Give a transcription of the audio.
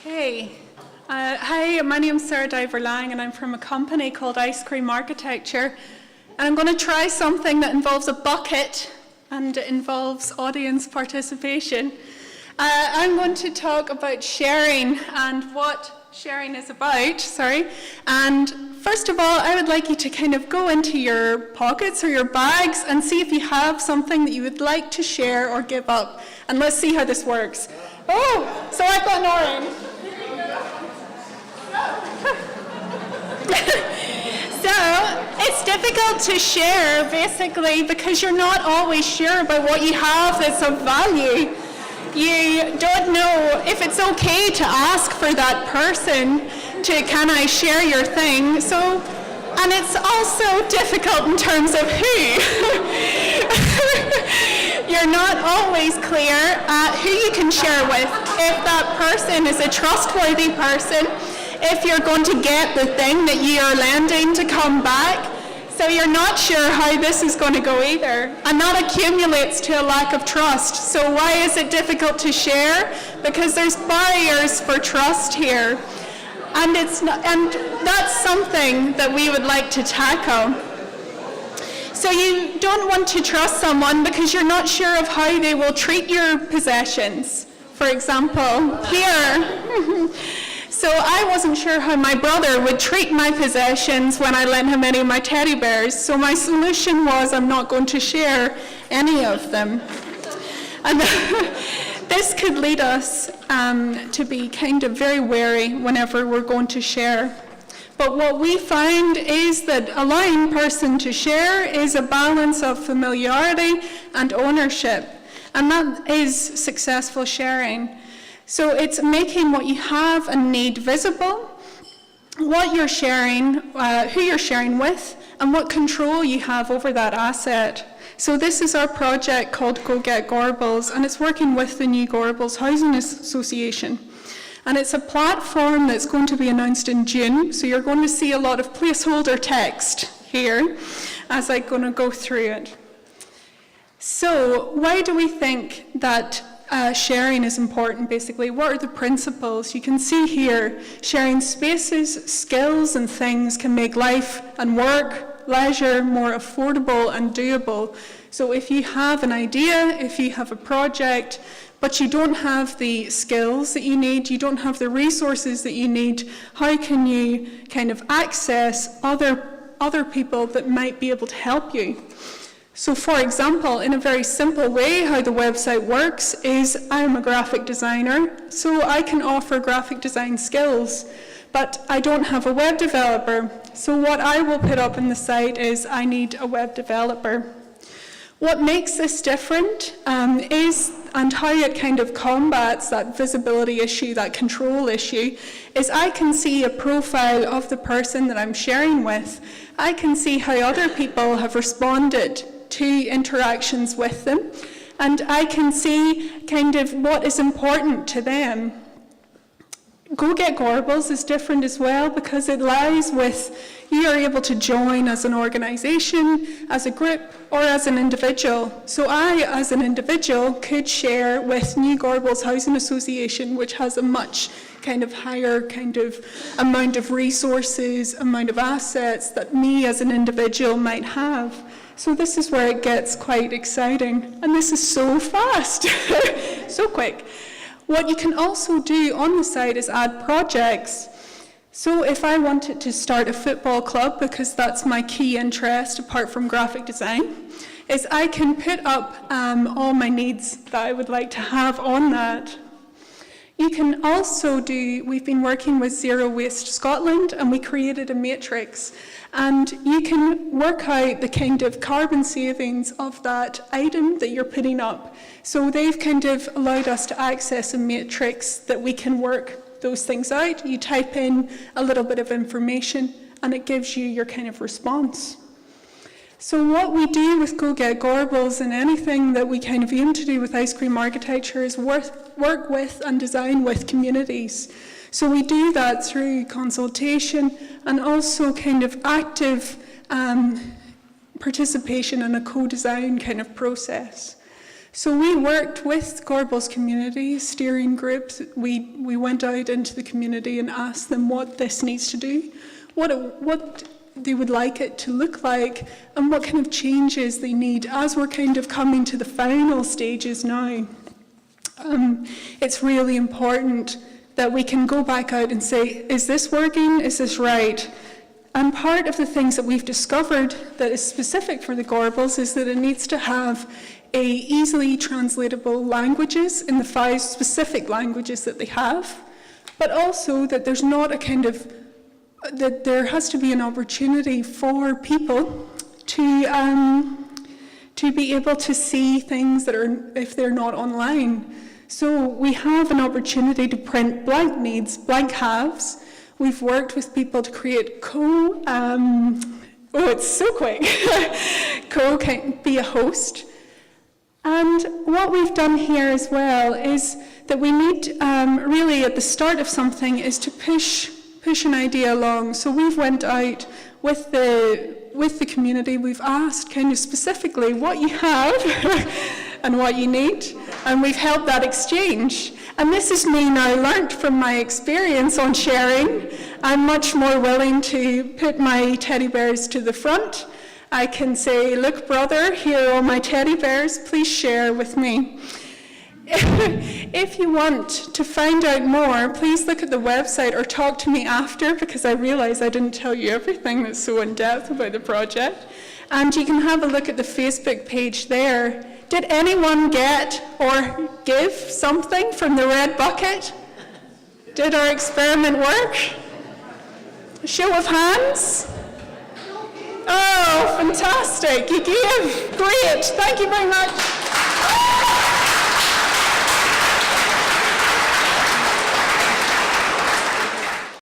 Okay. Hi, my name's Sarah Diver-Lang and I'm from a company called Ice Cream Architecture. And I'm going to try something that involves a bucket and it involves audience participation. I'm going to talk about sharing and what sharing is about, And first of all, I would like you to kind of go into your pockets or your bags and see if you have something that you would like to share or give up. And let's see how this works. Oh, so I've got an orange. So it's difficult to share basically because you're not always sure about what you have that's of value. You don't know if it's okay to ask for that person to, can I share your thing? So, and it's also difficult in terms of who. You're not always clear who you can share with. If that person is a trustworthy person, if you're going to get the thing that you are lending to come back. So you're not sure how this is going to go either. And that accumulates to a lack of trust. So why is it difficult to share? Because there's barriers for trust here. And that's something that we would like to tackle. So you don't want to trust someone because you're not sure of how they will treat your possessions. For example, here. So I wasn't sure how my brother would treat my possessions when I lent him any of my teddy bears. So my solution was I'm not going to share any of them. And this could lead us to be kind of very wary whenever we're going to share. But what we find is that allowing a person to share is a balance of familiarity and ownership. And that is successful sharing. So it's making what you have and need visible, what you're sharing, who you're sharing with, and what control you have over that asset. So this is our project called Go Get Gorbals, and it's working with the New Gorbals Housing Association. And it's a platform that's going to be announced in June, so you're going to see a lot of placeholder text here as I'm going to go through it. So why do we think that sharing is important, basically? What are the principles? You can see here, sharing spaces, skills, and things can make life and work, leisure more affordable and doable. So if you have an idea, if you have a project, but you don't have the skills that you need, you don't have the resources that you need, how can you kind of access other people that might be able to help you? So for example, in a very simple way, how the website works is I'm a graphic designer, so I can offer graphic design skills, but I don't have a web developer. So what I will put up in the site is I need a web developer. What makes this different and how it kind of combats that visibility issue, that control issue, is I can see a profile of the person that I'm sharing with. I can see how other people have responded to interactions with them, and I can see kind of what is important to them. Go Get Gorbals is different as well because it lies with you are able to join as an organisation, as a group, or as an individual. So I, as an individual, could share with New Gorbals Housing Association, which has a much kind of higher kind of amount of resources, amount of assets that me as an individual might have. So this is where it gets quite exciting. And this is so fast, so quick. What you can also do on the site is add projects. So if I wanted to start a football club, because that's my key interest apart from graphic design, is I can put up all my needs that I would like to have on that. You can also do, we've been working with Zero Waste Scotland and we created a matrix. And you can work out the kind of carbon savings of that item that you're putting up. So they've kind of allowed us to access a matrix that we can work those things out. You type in a little bit of information and it gives you your kind of response. So what we do with Go Get Gorbals and anything that we kind of aim to do with ice cream architecture is work with and design with communities. So we do that through consultation and also kind of active participation in a co-design kind of process. So we worked with Gorbals community steering groups. We went out into the community and asked them what this needs to do, what they would like it to look like, and what kind of changes they need as we're kind of coming to the final stages now. It's really important that we can go back out and say, is this working? Is this right? And part of the things that we've discovered that is specific for the Gorbals is that it needs to have easily translatable languages in the 5 specific languages that they have, but also that there's not a kind of, that there has to be an opportunity for people to be able to see things that are, if they're not online. So we have an opportunity to print blank needs, blank halves. We've worked with people to create it's so quick, can be a host. And what we've done here as well is that we need, really at the start of something, is to push an idea along. So we've went out with the community, we've asked kind of specifically what you have and what you need, and we've held that exchange. And this is me now learnt from my experience on sharing. I'm much more willing to put my teddy bears to the front. I can say, look, brother, here are all my teddy bears, please share with me. If you want to find out more, please look at the website or talk to me after, because I realise I didn't tell you everything that's so in-depth about the project. And you can have a look at the Facebook page there. Did anyone get or give something from the red bucket? Did our experiment work? A show of hands? Oh, fantastic. You gave. Great. Thank you very much.